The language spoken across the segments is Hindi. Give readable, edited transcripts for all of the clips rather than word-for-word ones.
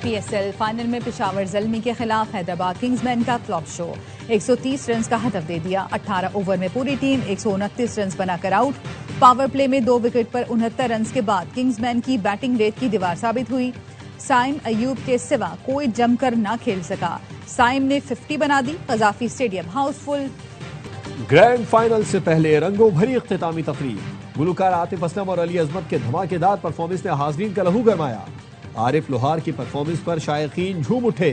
PSL फाइनल में पेशावर ज़ल्मी के खिलाफ हैदराबाद किंग्समैन का फ्लॉप शो। 130 रन का हदफ दे दिया। 18 ओवर में पूरी टीम 129 रन बनाकर आउट। पावर प्ले में 2 विकेट पर 69 रन के बाद किंग्समैन की बैटिंग रेत की दीवार साबित हुई। साइम अयूब के सिवा कोई जमकर ना खेल सका। साइम ने 50 बना दी। Gaddafi stadium Housefull. Grand final से पहले रंगों भरी इख्तितामी तकरीब। गुलकार आतिफ असलम और अली अजमत के धमाकेदार परफॉर्मेंस ने हाज़रीन का लहू गरमाया। आरिफ लोहार की परफॉर्मेंस पर शायकीन झूम उठे।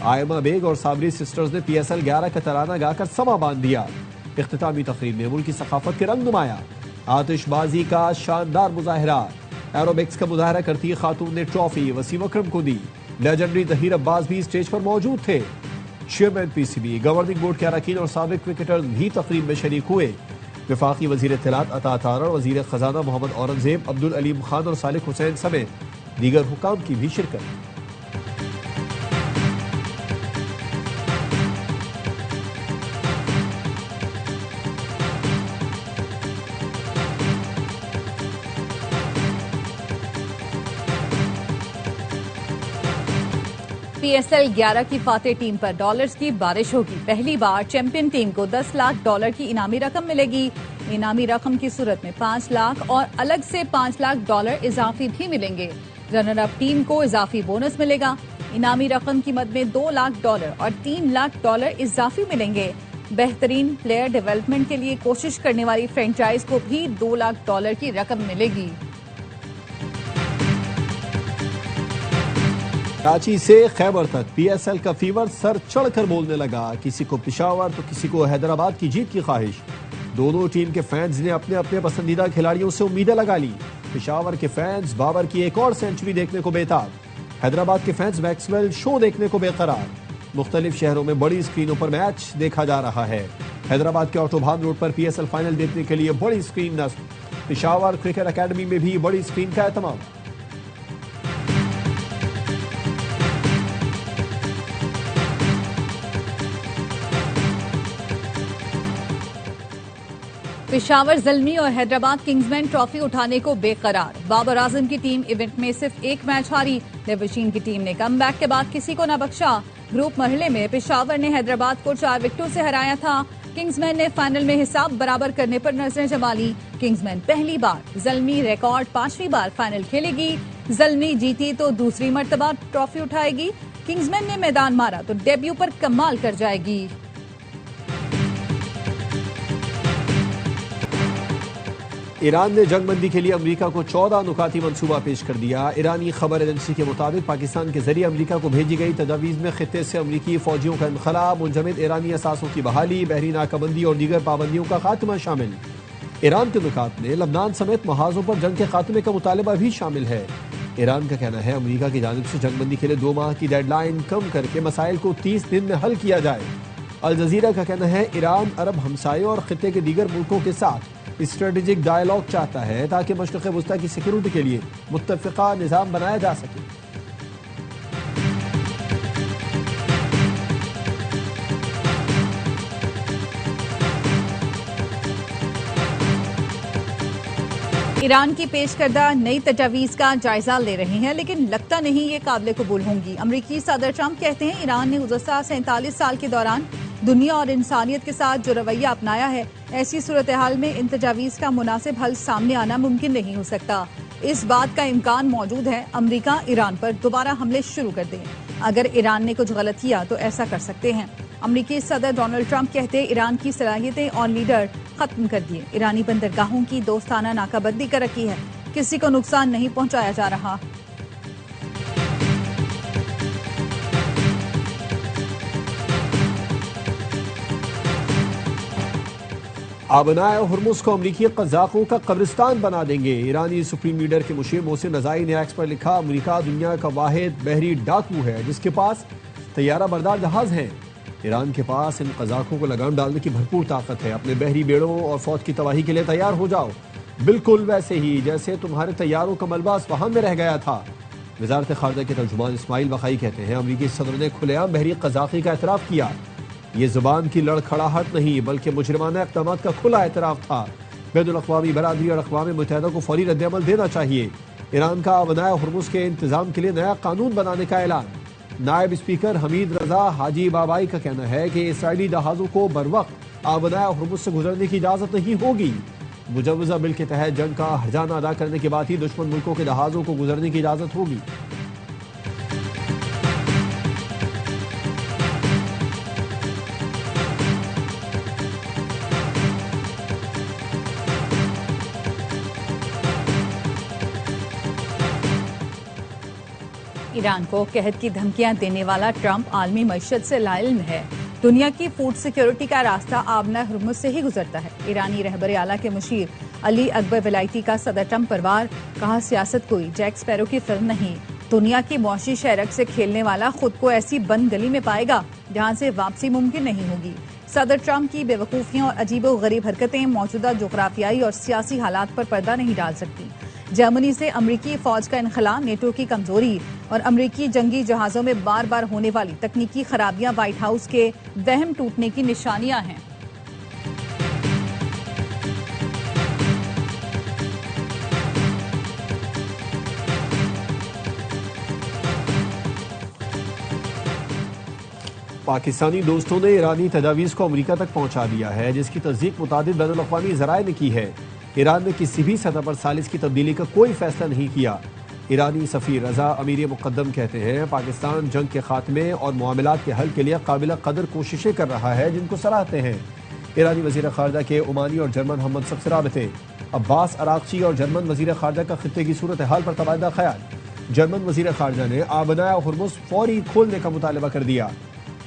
आयमा बेग और साबरी सिस्टर्स ने PSL 11 का तराना गाकर समा बांध दिया। इख्तितामी तकरीब में मुल्क की सकाफत के रंग नुमाया। आतिशबाजी का शानदार मुजाहरा। एरोबिक्स का मुजाहरा करती खातून ने ट्रॉफी वसीम अकरम को दी। लेजेंडरी जहीर अब्बास भी स्टेज पर मौजूद थे। चेयरमैन PCB, गवर्निंग बोर्ड के अरकान और साबिक क्रिकेटर्स भी तकरीब में शरीक हुए। वफाकी वजीर इत्तलात अता तारड़, वजीर खजाना मोहम्मद औरंगजेब, अब्दुल अलीम खान और सालिक हुसैन समेत दीगर हुकाम की भी शिरकत। PSL 11 की फातेह टीम पर डॉलर्स की बारिश होगी। पहली बार चैंपियन टीम को $10 लाख की इनामी रकम मिलेगी। इनामी रकम की सूरत में 5 लाख और अलग से $5 लाख इजाफी भी मिलेंगे। रनर अप टीम को इजाफी बोनस मिलेगा। इनामी रकम की मद में $2 लाख और $3 लाख इजाफी मिलेंगे। बेहतरीन प्लेयर डेवलपमेंट के लिए कोशिश करने वाली फ्रेंचाइज को भी $2 लाख की रकम मिलेगी। कराची से खैबर तक PSL का फीवर सर चढ़कर बोलने लगा। किसी को पेशावर तो किसी को हैदराबाद की जीत की ख्वाहिश। दोनों टीम के फैंस ने अपने अपने पसंदीदा खिलाड़ियों से उम्मीदें लगा ली। पेशावर के फैंस बाबर की एक और सेंचुरी देखने को बेताब। हैदराबाद के फैंस मैक्सवेल शो देखने को बेकरार। मुख्तलिफ शहरों में बड़ी स्क्रीनों पर मैच देखा जा रहा है। हैदराबाद के ऑटोबान रोड पर PSL फाइनल देखने के लिए बड़ी स्क्रीन नस्ब। पेशावर क्रिकेट अकेडमी में भी बड़ी स्क्रीन का एहतमाम। पेशावर ज़ल्मी और हैदराबाद किंग्समैन ट्रॉफी उठाने को बेकरार। बाबर आजम की टीम इवेंट में सिर्फ एक मैच हारी। लेवशीन की टीम ने कमबैक के बाद किसी को न बख्शा। ग्रुप मरहले में पेशावर ने हैदराबाद को 4 विकेटों से हराया था। किंग्समैन ने फाइनल में हिसाब बराबर करने पर नजरें जमा ली। किंग्समैन पहली बार, ज़ल्मी रिकॉर्ड 5वीं बार फाइनल खेलेगी। ज़ल्मी जीती तो दूसरी मर्तबा ट्रॉफी उठाएगी। किंग्समैन ने मैदान मारा तो डेब्यू पर कमाल कर जाएगी। ईरान ने जंगबंदी के लिए अमेरिका को 14 नुकाती मंसूबा पेश कर दिया। ईरानी खबर एजेंसी के मुताबिक पाकिस्तान के जरिए अमेरिका को भेजी गई तजावीज़ में खित्ते से अमेरिकी फौजियों का इनखला, मुंजमद ईरानी असासों की बहाली, बहरी नाकाबंदी और दीगर पाबंदियों का खात्मा शामिल। ईरान के नुकात में लबनान समेत महाजों पर जंग के खात्मे का मुतालबा भी शामिल है। ईरान का कहना है अमेरिका की जानिब से जंगबंदी के लिए 2 माह की डेडलाइन कम करके मसाइल को 30 दिन में हल किया जाए। अल जजीरा का कहना है ईरान अरब हमसायों और खित्ते के दीगर मुल्कों के साथ स्ट्रेटेजिक डायलॉग चाहता है ताकि मशरिक़ वस्ता की सिक्योरिटी के लिए मुत्तफ़िक़ा निज़ाम बनाया जा सके। ईरान की पेश करदा नई तजावीज़ का जायजा ले रहे हैं, लेकिन लगता नहीं ये काबिल कबूल होंगी। अमरीकी सदर ट्रंप कहते हैं ईरान ने गुज़श्ता 47 साल के दौरान दुनिया और इंसानियत के साथ जो रवैया अपनाया है, ऐसी सूरत हाल में इन तजावीज़ का मुनासिब हल सामने आना मुमकिन नहीं हो सकता। इस बात का इम्कान मौजूद है अमरीका ईरान पर दोबारा हमले शुरू कर दे। अगर ईरान ने कुछ गलत किया तो ऐसा कर सकते हैं। अमरीकी सदर डोनाल्ड ट्रंप कहते हैं ईरान की सलाहियतें और लीडर खत्म कर दिए। ईरानी बंदरगाहों की दोस्ताना नाकाबंदी कर रखी है। किसी को नुकसान नहीं पहुंचाया जा रहा। आबनाए हुर्मुज़ को अमरीकी कज़ाकों का कब्रिस्तान बना देंगे। ईरानी सुप्रीम लीडर के मुशीर मोहसिन रज़ाई ने एक्स पर लिखा, अमरीका दुनिया का वाहिद बहरी डाकू है जिसके पास तैयारा बरदार जहाज हैं। ईरान के पास इन कज़ाकों को लगाम डालने की भरपूर ताकत है। अपने बहरी बेड़ों और फौज की तबाही के लिए तैयार हो जाओ, बिल्कुल वैसे ही जैसे तुम्हारे तैयारों का मलबा अस्फ़हान में रह गया था। वज़ारत ख़ारजा के तर्जुमान इस्माइल बखाई कहते हैं अमरीकी सदर ने खुलेआम बहरी कज़ाकी का एतराफ़ किया। ये जुबान की लड़खड़ाहट नहीं बल्कि मुजरिमाना इक़दामात का खुला एतराफ़ था। बैनुल अक़वामी बरादरी और अक़वाम मुत्तहिदा को फौरी रद्द-ए-अमल देना चाहिए। ईरान का आबनाए हुर्मुज के इंतजाम के लिए नया कानून बनाने का ऐलान। नायब स्पीकर हमीद रजा हाजी बाबाई का कहना है कि इसराइली जहाजों को बर वक्त आबनाए हुर्मुज से गुजरने की इजाजत नहीं होगी। मुजवजा बिल के तहत जंग का हर्जाना अदा करने के बाद ही दुश्मन मुल्कों के जहाजों को गुजरने की इजाजत होगी। ईरान को कहत की धमकियां देने वाला ट्रंप आलमी मईशत से लाइल्म है। दुनिया की फूड सिक्योरिटी का रास्ता आबना हुर्मुज से ही गुजरता है। ईरानी रहबर आला के मुशीर अली अकबर विलायती का सदर ट्रंप परवार, कहा सियासत कोई जैक स्पैरो की फिल्म नहीं। दुनिया की मौशी शहरक से खेलने वाला खुद को ऐसी बंद गली में पाएगा जहां से वापसी मुमकिन नहीं होगी। सदर ट्रंप की बेवकूफियां और अजीबो गरीब हरकतें मौजूदा जोग्राफियाई और सियासी हालात पर पर्दा नहीं डाल सकती। जर्मनी से अमरीकी फौज का इनखला, नेटो की कमजोरी और अमरीकी जंगी जहाजों में बार बार होने वाली तकनीकी खराबियां व्हाइट हाउस के वहम टूटने की निशानियां हैं। पाकिस्तानी दोस्तों ने ईरानी तजावीज़ को अमरीका तक पहुंचा दिया है, जिसकी तस्दीक मुतादिद बैनुल-अक़वामी ज़राए ने की है। ईरान ने किसी भी सतह पर सालिस की तब्दीली का कोई फैसला नहीं किया। ईरानी सफ़ीर रजा अमीर मुक़द्दम कहते हैं पाकिस्तान जंग के खात्मे और मामलात के हल के लिए काबिल कदर कोशिशें कर रहा है, जिनको सराहते हैं। ईरानी वज़ीर ख़ारजा के ओमानी और जर्मन हम मनसब से राबते। अब्बास अराक़ची और जर्मन वज़ीर ख़ारजा का खित्ते की सूरत हाल पर तबादला ख्याल। जर्मन वज़ीर ख़ारजा ने आबनाए हुर्मुज़ फौरी खोलने का मुतालबा कर दिया।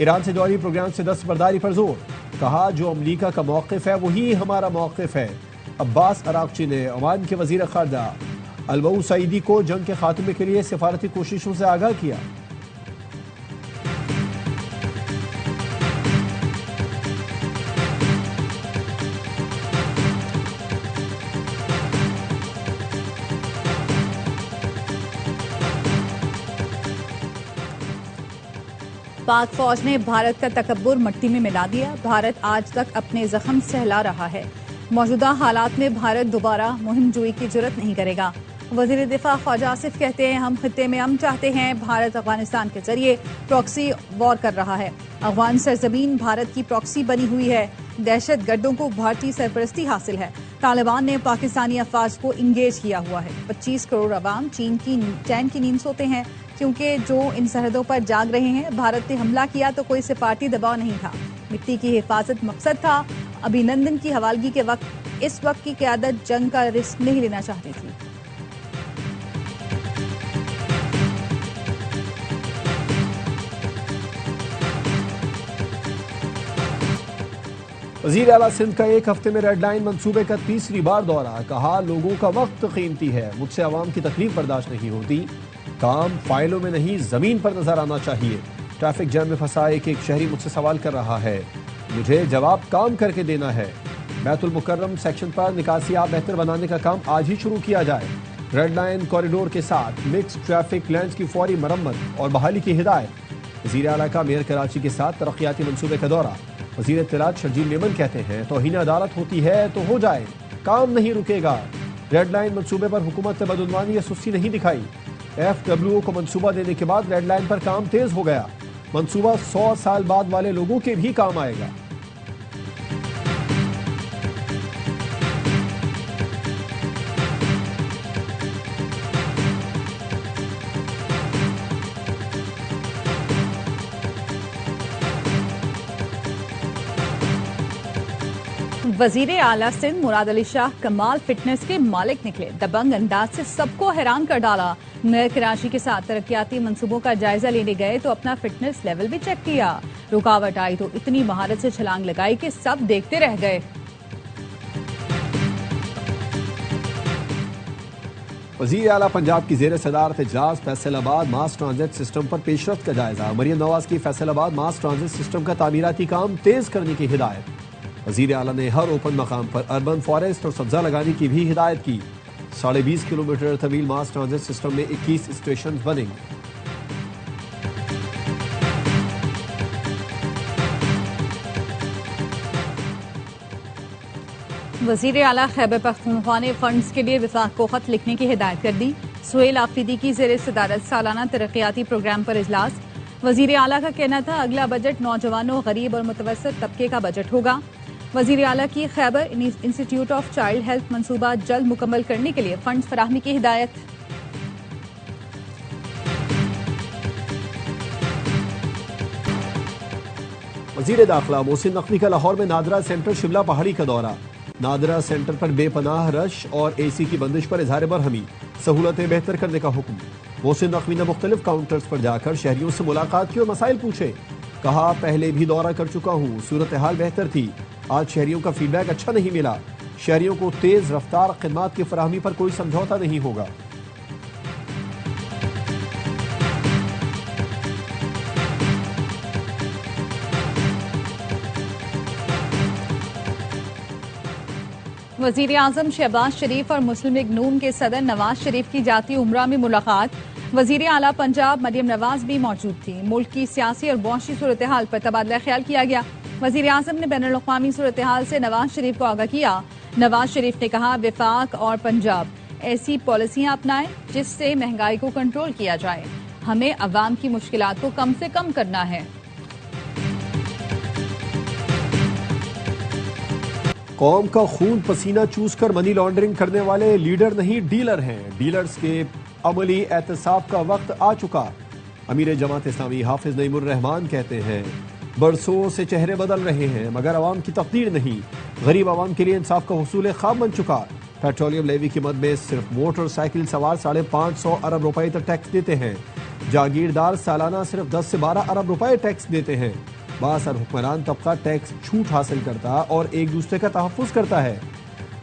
ईरान से जौहरी प्रोग्राम से दस्तबरदारी पर जोर, कहा जो अमरीका का मौक़िफ़ है वही हमारा मौक़िफ़ है। अब्बास अराक़ची ने ओमान के वज़ीर ख़ारजा अलबऊ सईदी को जंग के खात्मे के लिए सिफारती कोशिशों से आगाह किया। पाक फौज ने भारत का तकब्बुर मिट्टी में मिला दिया। भारत आज तक अपने जख्म सहला रहा है। मौजूदा हालात में भारत दोबारा मुहिम जोई की जरूरत नहीं करेगा। वज़ीर दिफा ख्वाजा आसिफ कहते हैं हम खित्ते में अमन चाहते हैं। भारत अफगानिस्तान के जरिए प्रॉक्सी वॉर कर रहा है। अफगान सरजमीन भारत की प्रॉक्सी बनी हुई है। दहशत गर्दों को भारतीय सरपरस्ती हासिल है। तालिबान ने पाकिस्तानी अफवाज को इंगेज किया हुआ है। 25 करोड़ अवाम चैन की नींद सोते हैं, क्योंकि जो इन सरहदों पर जाग रहे हैं। भारत ने हमला किया तो कोई सिफारती दबाव नहीं था, मिट्टी की हिफाजत मकसद था। अभिनंदन की हवालगी के वक्त इस वक्त की क़यादत जंग का रिस्क नहीं लेना चाहती थी। वज़ीर आला सिंध का एक हफ्ते में रेड लाइन मंसूबे का तीसरी बार दौरा, कहा लोगों का वक्त कीमती है, मुझसे आवाम की तकलीफ बर्दाश्त नहीं होती। काम फाइलों में नहीं जमीन पर नजर आना चाहिए। ट्रैफिक जैम में फंसा एक शहरी मुझसे सवाल कर रहा है, मुझे जवाब काम करके देना है। बैतुल मुकर्रम सेक्शन पर निकासियात बेहतर बनाने का काम आज ही शुरू किया जाए। रेड लाइन कॉरिडोर के साथ मिक्स ट्रैफिक लाइन्स की फौरी मरम्मत और बहाली की हिदायत। वज़ीर आला का मेयर कराची के साथ तरक्याती मंसूबे का दौरा। वज़ीर इत्तलात शर्जील मेमन कहते हैं तौहीन अदालत होती है तो हो जाए, काम नहीं रुकेगा। रेड लाइन मंसूबे पर हुकूमत ने बदउनवानी या सुस्ती नहीं दिखाई। FWO को मंसूबा देने के बाद रेड लाइन पर काम तेज हो गया। मंसूबा 100 साल बाद वाले लोगों के भी काम आएगा। वजीर आला सिंध मुराद अली शाह कमाल फिटनेस के मालिक निकले। दबंग अंदाज से सबको हैरान कर डाला। मेयर कराची के साथ तरक्याती मंसूबों का जायजा लेने गए तो अपना फिटनेस लेवल भी चेक किया। रुकावट आई तो इतनी महारत से छलांग लगाई कि सब देखते रह गए। वज़ीर आला पंजाब की ज़ेर सदारत इजलास फैसलाबाद मास ट्रांजिट सिस्टम पर पेशरफ्त का जायजा। मरियम नवाज की फैसलाबाद मास ट्रांजिट सिस्टम का तामीराती काम तेज करने की हिदायत। वज़ीर आला ने हर ओपन मकाम पर अर्बन फॉरेस्ट और सब्जा लगाने की भी हिदायत की। 20.5 किलोमीटर तवील मास ट्रांजिट सिस्टम में 21 स्टेशन बनेंगे। वज़ीर आला खैबर पख्तूनख्वा ने फंड्स के लिए विफाक को खत लिखने की हिदायत कर दी। सुहेल आफरीदी की ज़ेर सदारत सालाना तरक्याती प्रोग्राम पर इजलास। वजीर आला का कहना था अगला बजट नौजवानों, गरीब और मुतवस्सित तबके का बजट होगा। वजीर आला की Khyber institute of child health मंसूबा जल्द मुकम्मल करने के लिए फंड फराहमी की हिदायत। वजीर दाखिला मोहसिन नकवी का लाहौर में नादरा सेंटर शिमला पहाड़ी का दौरा। नादरा सेंटर पर बेपनाह रश और एसी की बंदिश पर इजहार बरहमी, सहूलतें बेहतर करने का हुक्म। मोहसिन नकवी ने मुख्तलिफ काउंटर्स पर जाकर शहरियों से मुलाकात की और मसाइल पूछे। कहा पहले भी दौरा कर चुका हूँ, सूरत हाल बेहतर थी, आज शहरियों का फीडबैक अच्छा नहीं मिला। शहरियों को तेज रफ्तार खिदमात की फराहमी पर कोई समझौता नहीं होगा। वजीर आजम शहबाज शरीफ और मुस्लिम लीग नून के सदर नवाज शरीफ की जाती उम्रा में मुलाकात। वजीर आला पंजाब मरियम नवाज भी मौजूद थी। मुल्क की सियासी और मुआशी सूरत हाल पर तबादला ख्याल किया गया। वजीर आजम ने बैनुल अक़वामी सूरत हाल से नवाज शरीफ को आगाह किया। नवाज शरीफ ने कहा विफाक और पंजाब ऐसी पॉलिसियां अपनाएं जिससे महंगाई को कंट्रोल किया जाए। हमें अवाम की मुश्किलात को कम से कम करना है। कौम का खून पसीना चूस कर मनी लॉन्ड्रिंग करने वाले लीडर नहीं डीलर हैं। डीलर्स के अमली एहतसाब का वक्त आ चुका। अमीर जमात इस्लामी हाफिज नईमुर रहमान कहते हैं बरसों से चेहरे बदल रहे हैं मगर अवाम की तकदीर नहीं। गरीब अवाम के लिए इंसाफ का हुसूल ख्वाब बन चुका। पेट्रोलियम लेवी की मद में सिर्फ मोटरसाइकिल सवार 550 अरब रुपए तक टैक्स देते हैं। जागीरदार सालाना सिर्फ 10 से 12 अरब रुपए टैक्स देते हैं। बासर हुक्मरान तबका टैक्स छूट हासिल करता और एक दूसरे का तहफ़्फ़ुज़ करता है।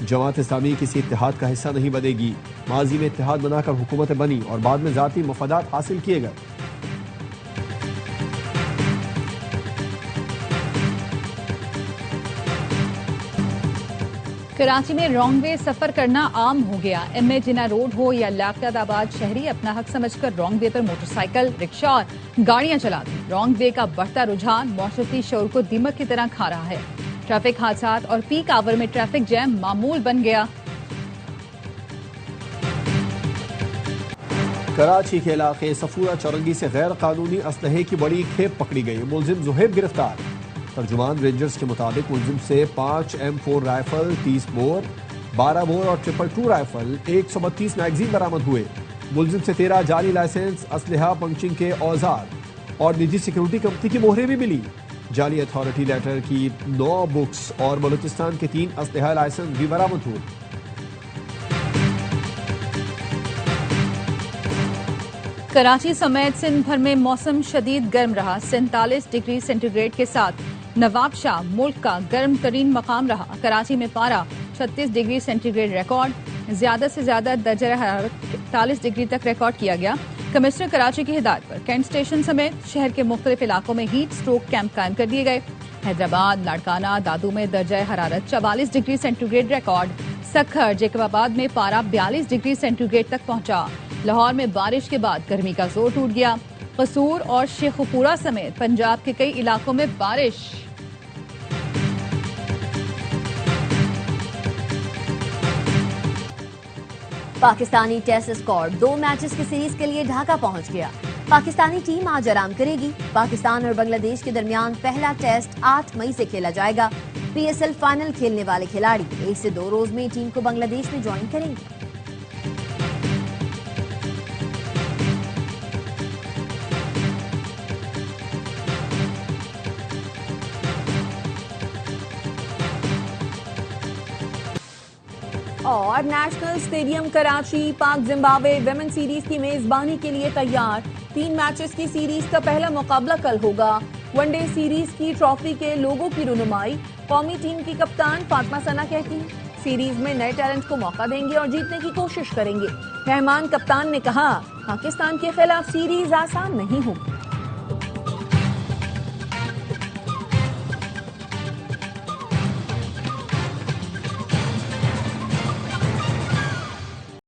जमात इस्लामी किसी इत्तेहाद का हिस्सा नहीं बनेगी। माजी में इत्तेहाद बनाकर हुकूमतें बनी और बाद में ज़ाती मफादात हासिल किए गए। कराची में रॉन्ग वे सफर करना आम हो गया। एमए जिना रोड हो या लियाकताबाद, शहरी अपना हक समझकर रॉन्ग वे पर मोटरसाइकिल, रिक्शा और गाड़ियां चलाते। रॉन्ग वे का बढ़ता रुझान मौसमी शोर को दीमक की तरह खा रहा है। ट्रैफिक हादसात और पीक आवर में ट्रैफिक जैम मामूल बन गया। कराची के इलाके सफूरा चौरंगी से गैर कानूनी असलहे की बड़ी खेप पकड़ी गई। मुलजिम जुहेब गिरफ्तार। तर्जुमान रेंजर्स के मुताबिक मुलजिम से 5 M4 राइफल, 30 बोर, 12 बोर और 222 राइफल, 132 मैगजीन बरामद हुए। मुलजिम से 13 जाली लाइसेंस, असलहा, पंचिंग के औजार और निजी सिक्योरिटी कंपनी की मोहरें भी मिली। जाली अथॉरिटी लेटर की 9 बुक्स और बलूचिस्तान के 3 असलहा लाइसेंस भी बरामद हुए। कराची समेत सिंध भर में मौसम शदीद गर्म रहा। 47 डिग्री सेंटीग्रेड के साथ नवाबशाह मुल्क का गर्म तरीन मकाम रहा। कराची में पारा 36 डिग्री सेंटीग्रेड रिकॉर्ड। ज्यादा से ज्यादा दर्जा हरारत 41 डिग्री तक रिकॉर्ड किया गया। कमिश्नर कराची की हिदायत पर कैंट स्टेशन समेत शहर के मुख्तलिफ इलाकों में हीट स्ट्रोक कैंप कायम कर दिए गए। हैदराबाद, लाड़काना, दादू में दर्जा हरारत 44 degree centigrade record. Sukkur, Jacobabad में पारा 42 डिग्री सेंटीग्रेड तक पहुंचा। लाहौर में बारिश के बाद गर्मी का जोर टूट गया। कसूर और शेखुपुरा समेत पंजाब के कई इलाकों में बारिश। पाकिस्तानी टेस्ट स्क्वाड 2 मैचेस की सीरीज के लिए ढाका पहुंच गया। पाकिस्तानी टीम आज आराम करेगी। पाकिस्तान और बांग्लादेश के दरमियान पहला टेस्ट 8 मई से खेला जाएगा। PSL फाइनल खेलने वाले खिलाड़ी 1 से 2 रोज में टीम को बांग्लादेश में ज्वाइन करेंगे। और नेशनल स्टेडियम कराची पाक जिम्बाब्वे वेमेन सीरीज की मेजबानी के लिए तैयार। 3 मैचेस की सीरीज का पहला मुकाबला कल होगा। वनडे सीरीज की ट्रॉफी के लोगों की रुनुमाई कौमी टीम की कप्तान फातिमा सना कहती हैं। सीरीज में नए टैलेंट को मौका देंगे और जीतने की कोशिश करेंगे। रहमान कप्तान ने कहा पाकिस्तान के खिलाफ सीरीज आसान नहीं होगी।